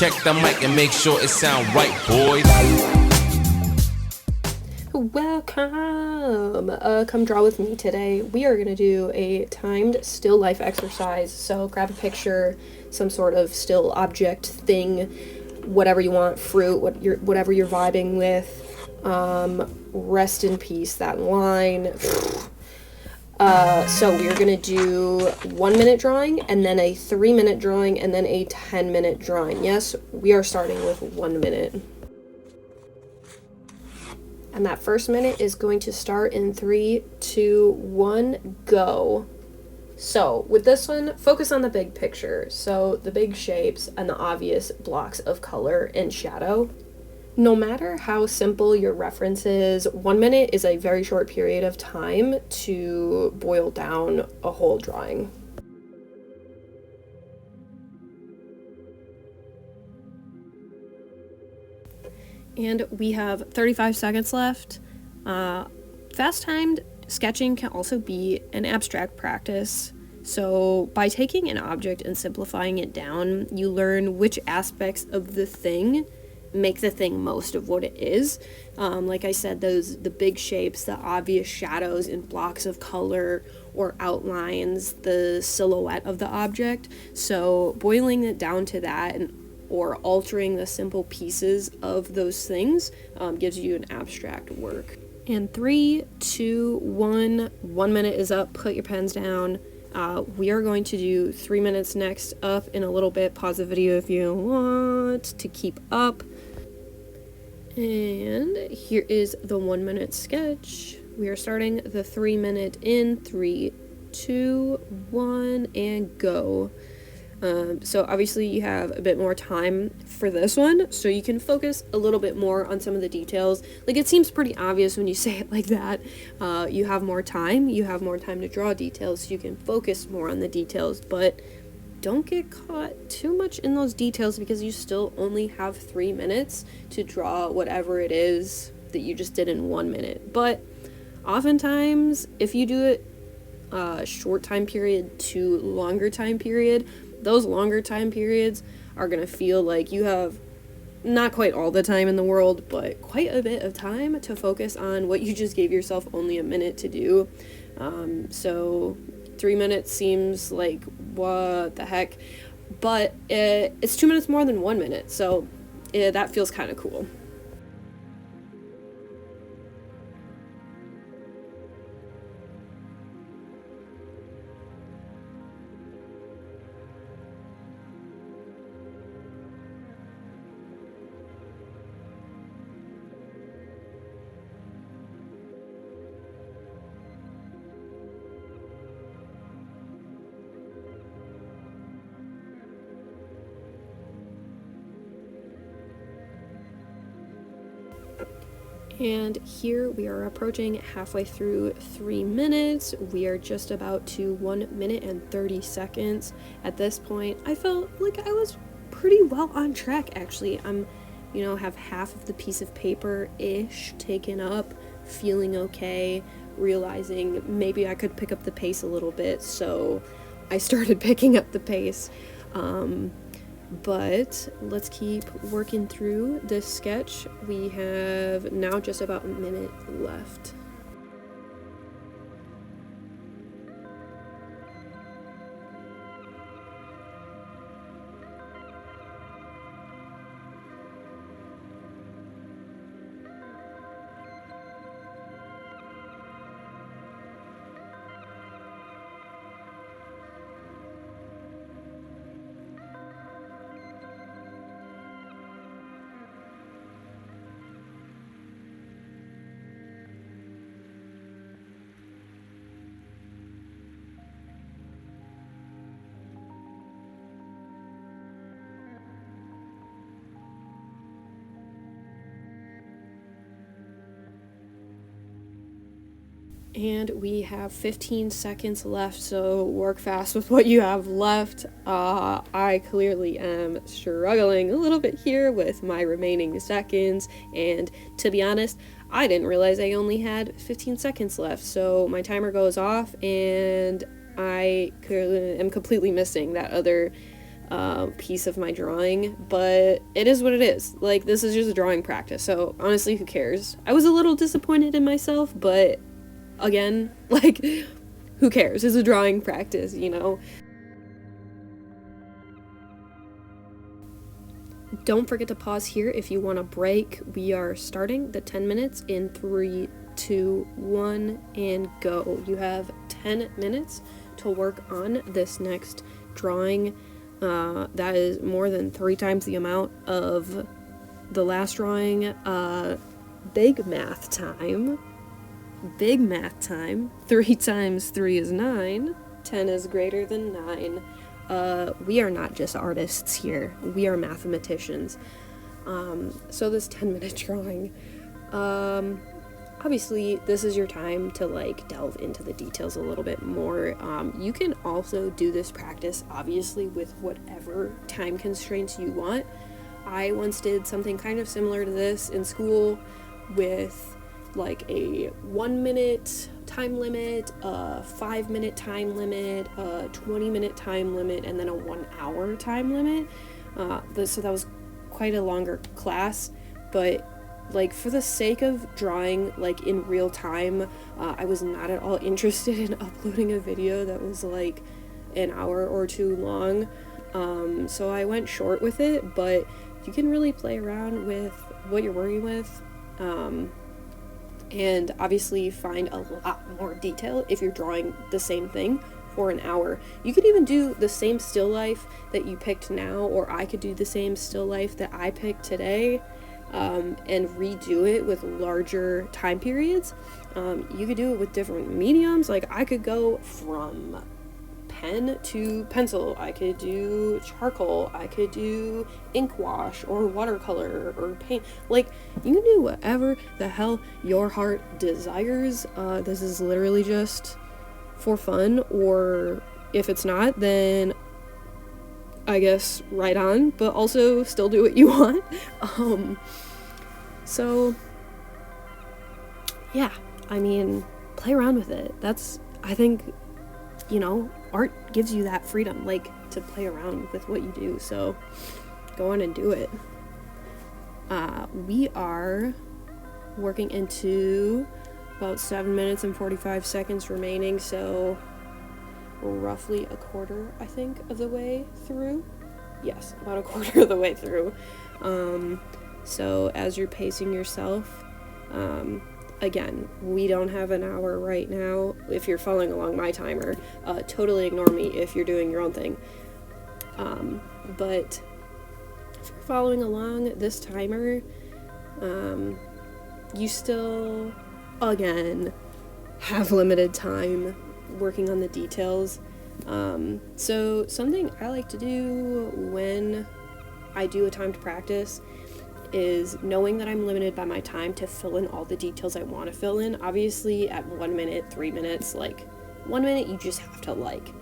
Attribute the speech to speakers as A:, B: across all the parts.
A: check the mic and make sure it sound right, boys.
B: Welcome! Come draw with me today. We are going to do a timed still life exercise. So grab a picture, some sort of still object thing, whatever you want, fruit, whatever you're vibing with. Rest in peace, that line. So we're going to do 1 minute drawing, and then a 3-minute drawing, and then a 10-minute drawing. Yes, we are starting with 1 minute. And that first minute is going to start in 3, 2, 1, go. So with this one, focus on the big picture. So the big shapes and the obvious blocks of color and shadow. No matter how simple your reference is, 1 minute is a very short period of time to boil down a whole drawing. And we have 35 seconds left. Fast-timed sketching can also be an abstract practice. So by taking an object and simplifying it down, you learn which aspects of the thing make the thing most of what it is. Like I said, the big shapes, the obvious shadows and blocks of color or outlines, the silhouette of the object. So boiling it down to that or altering the simple pieces of those things gives you an abstract work. And 3, 2, 1, 1 minute is up. Put your pens down. We are going to do 3 minutes next up in a little bit. Pause the video if you want to keep up. And here is the 1 minute sketch. We are starting the 3 minute in 3, 2, 1, and go. So obviously you have a bit more time for this one, so you can focus a little bit more on some of the details. Like, it seems pretty obvious when you say it like that. You have more time to draw details, so you can focus more on the details, but don't get caught too much in those details because you still only have 3 minutes to draw whatever it is that you just did in 1 minute. But oftentimes, if you do it short time period to longer time period, those longer time periods are going to feel like you have not quite all the time in the world, but quite a bit of time to focus on what you just gave yourself only a minute to do. So 3 minutes seems like, what the heck? But it's 2 minutes more than 1 minute, so that feels kind of cool. And here we are approaching halfway through 3 minutes. We are just about to 1 minute and 30 seconds. At this point, I felt like I was pretty well on track, actually. I'm, have half of the piece of paper-ish taken up, feeling okay, realizing maybe I could pick up the pace a little bit, so I started picking up the pace. But let's keep working through this sketch. We have now just about a minute left. And we have 15 seconds left, so work fast with what you have left. I clearly am struggling a little bit here with my remaining seconds, and to be honest, I didn't realize I only had 15 seconds left, so my timer goes off, and I clearly am completely missing that other piece of my drawing, but it is what it is. Like, this is just a drawing practice, so honestly, who cares? I was a little disappointed in myself, but again, like, who cares? It's a drawing practice, you know? Don't forget to pause here if you want a break. We are starting the 10 minutes in 3, 2, 1, and go. You have 10 minutes to work on this next drawing. That is more than 3 times the amount of the last drawing. Big math time. Big math time. 3 times 3 is 9. 10 is greater than 9. We are not just artists here. We are mathematicians. So this 10-minute drawing, obviously this is your time to like delve into the details a little bit more. You can also do this practice obviously with whatever time constraints you want. I once did something kind of similar to this in school with like a 1-minute time limit, a 5-minute time limit, a 20-minute time limit, and then a 1-hour time limit. So that was quite a longer class, but like for the sake of drawing like in real time, I was not at all interested in uploading a video that was like an hour or 2 long. So I went short with it, but you can really play around with what you're working with. And obviously find a lot more detail if you're drawing the same thing for an hour. You could even do the same still life that you picked now, or I could do the same still life that I picked today, and redo it with larger time periods. You could do it with different mediums. Like I could go from pen to pencil, I could do charcoal, I could do ink wash or watercolor or paint. Like you can do whatever the hell your heart desires. This is literally just for fun, or if it's not, then I guess right on, but also still do what you want. So yeah, I mean, play around with it. That's, I think, you know, art gives you that freedom, like, to play around with what you do, so go on and do it. We are working into about 7 minutes and 45 seconds remaining, so roughly a quarter, I think, of the way through. Yes, about a quarter of the way through. So as you're pacing yourself, again, we don't have an hour right now. If you're following along my timer, totally ignore me if you're doing your own thing. But if you're following along this timer, you still, again, have limited time working on the details. So something I like to do when I do a timed practice is knowing that I'm limited by my time to fill in all the details I want to fill in. Obviously at 1 minute, 3 minutes, like 1 minute you just have to like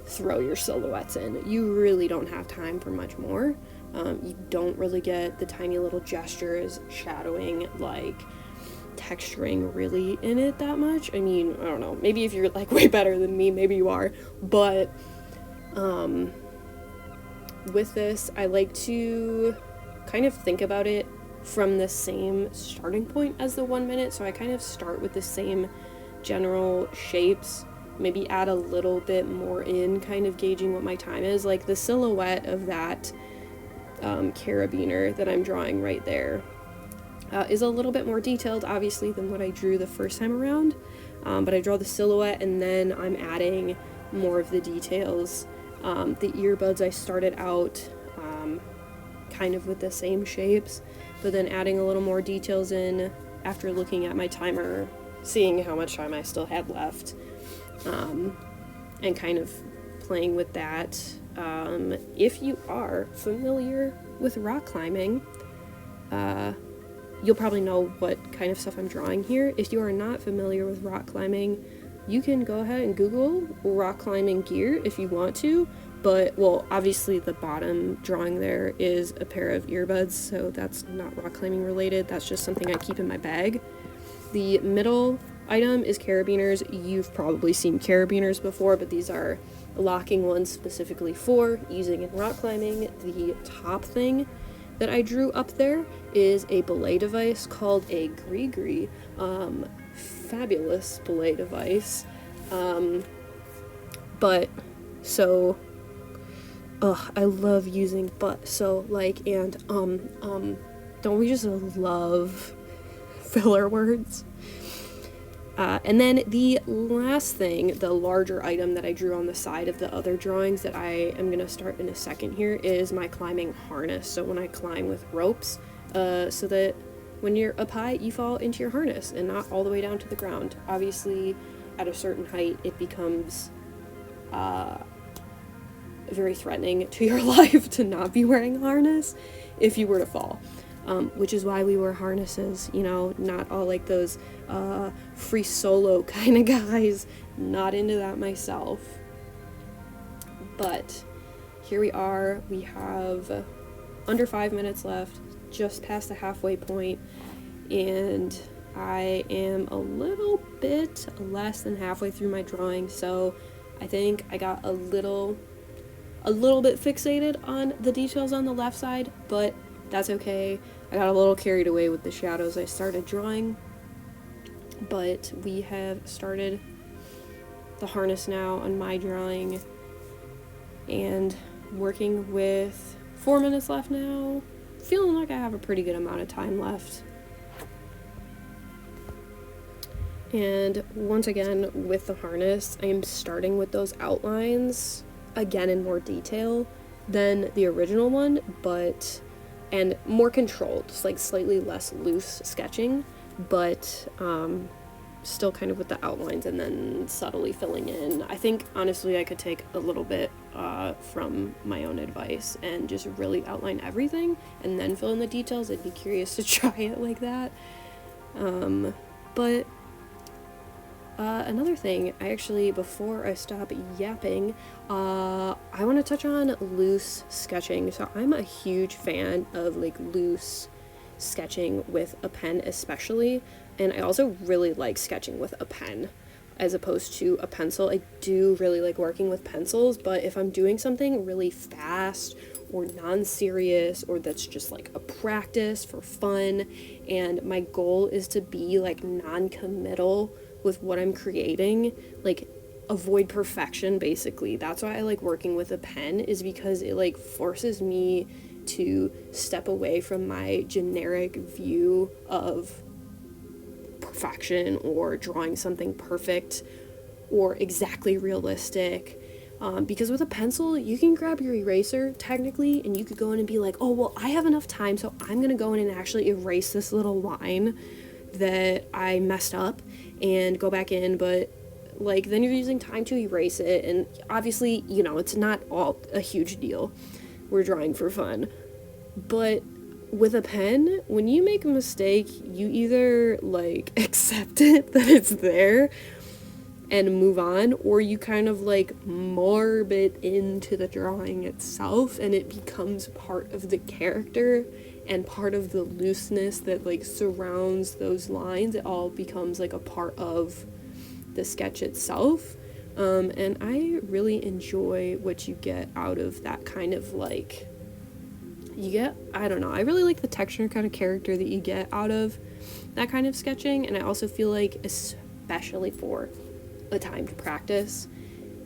B: throw your silhouettes in. You really don't have time for much more. You don't really get the tiny little gestures, shadowing, like texturing really in it that much. I mean, I don't know, maybe if you're like way better than me, maybe you are, but with this I like to kind of think about it from the same starting point as the 1 minute. So I kind of start with the same general shapes, maybe add a little bit more in, kind of gauging what my time is. Like the silhouette of that carabiner that I'm drawing right there is a little bit more detailed, obviously, than what I drew the first time around. But I draw the silhouette and then I'm adding more of the details. The earbuds, I started out kind of with the same shapes, but then adding a little more details in after looking at my timer, seeing how much time I still had left, and kind of playing with that. If you are familiar with rock climbing, you'll probably know what kind of stuff I'm drawing here. If you are not familiar with rock climbing, you can go ahead and Google rock climbing gear if you want to, but, well, obviously the bottom drawing there is a pair of earbuds, so that's not rock climbing related, that's just something I keep in my bag. The middle item is carabiners. You've probably seen carabiners before, but these are locking ones specifically for using in rock climbing. The top thing that I drew up there is a belay device called a gree-gree. Fabulous belay device. But, so, I love using but, so, like, and, don't we just love filler words? And then the last thing, the larger item that I drew on the side of the other drawings that I am going to start in a second here is my climbing harness. So when I climb with ropes, so that when you're up high, you fall into your harness and not all the way down to the ground. Obviously, at a certain height, it becomes very threatening to your life to not be wearing a harness if you were to fall. Which is why we wear harnesses, you know, not all like those free solo kind of guys. Not into that myself. But here we are. We have under 5 minutes left, just past the halfway point, and I am a little bit less than halfway through my drawing, so I think I got a little bit fixated on the details on the left side, but that's okay. I got a little carried away with the shadows I started drawing, but we have started the harness now on my drawing and working with 4 minutes left now. Feeling like I have a pretty good amount of time left. And once again, with the harness, I am starting with those outlines again in more detail than the original one, and more controlled, just like slightly less loose sketching, but still kind of with the outlines and then subtly filling in. I think honestly I could take a little bit from my own advice and just really outline everything and then fill in the details. I'd be curious to try it like that. But another thing, before I stop yapping, I want to touch on loose sketching. So I'm a huge fan of like loose sketching with a pen especially, and I also really like sketching with a pen as opposed to a pencil. I do really like working with pencils, but if I'm doing something really fast or non-serious, or that's just like a practice for fun, and my goal is to be like non-committal with what I'm creating, like avoid perfection basically. That's why I like working with a pen, is because it like forces me to step away from my generic view of perfection or drawing something perfect or exactly realistic. Because with a pencil, you can grab your eraser technically and you could go in and be like, oh, well, I have enough time, so I'm gonna go in and actually erase this little line that I messed up and go back in, but like then you're using time to erase it, and obviously, you know, it's not all a huge deal. We're drawing for fun. But with a pen, when you make a mistake, you either like accept it that it's there and move on, or you kind of like morb it into the drawing itself and it becomes part of the character and part of the looseness that like surrounds those lines. It all becomes like a part of the sketch itself. And I really enjoy what you get out of that kind of like, I don't know, I really like the texture kind of character that you get out of that kind of sketching. And I also feel like, especially for a timed practice,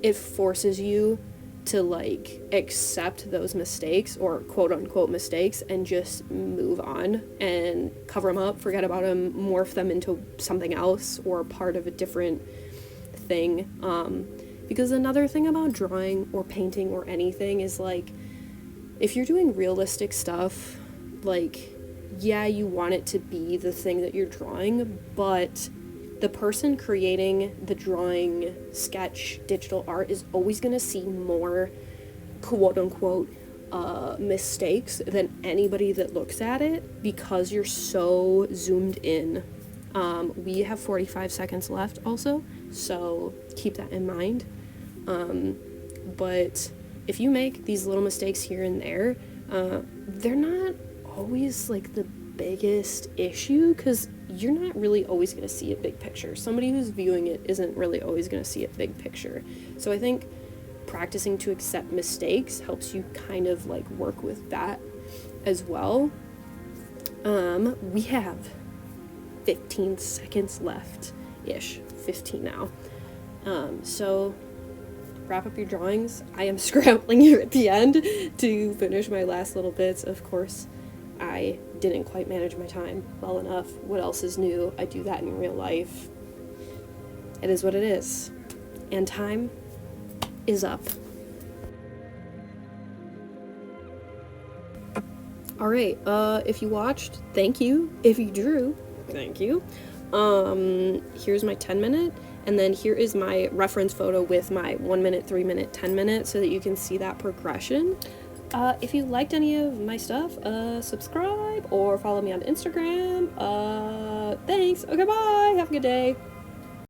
B: it forces you to like accept those mistakes, or quote unquote mistakes, and just move on and cover them up, forget about them, morph them into something else or part of a different thing. Because another thing about drawing or painting or anything is like, if you're doing realistic stuff, like, yeah, you want it to be the thing that you're drawing, but the person creating the drawing, sketch, digital art is always going to see more quote-unquote mistakes than anybody that looks at it, because you're so zoomed in. We have 45 seconds left also, so keep that in mind. But if you make these little mistakes here and there, they're not always like the biggest issue, because you're not really always going to see a big picture. Somebody who's viewing it isn't really always going to see a big picture. So I think practicing to accept mistakes helps you kind of like work with that as well. We have 15 seconds left ish, 15 now. So wrap up your drawings. I am scrambling here at the end to finish my last little bits. Of course, I didn't quite manage my time well enough. What else is new? I do that in real life. It is what it is. And time is up. Alright, if you watched, thank you. If you drew, thank you. Here's my 10-minute, and then here is my reference photo with my 1-minute, 3-minute, 10-minute, so that you can see that progression. If you liked any of my stuff, subscribe or follow me on Instagram. Thanks. Okay, bye. Have a good day.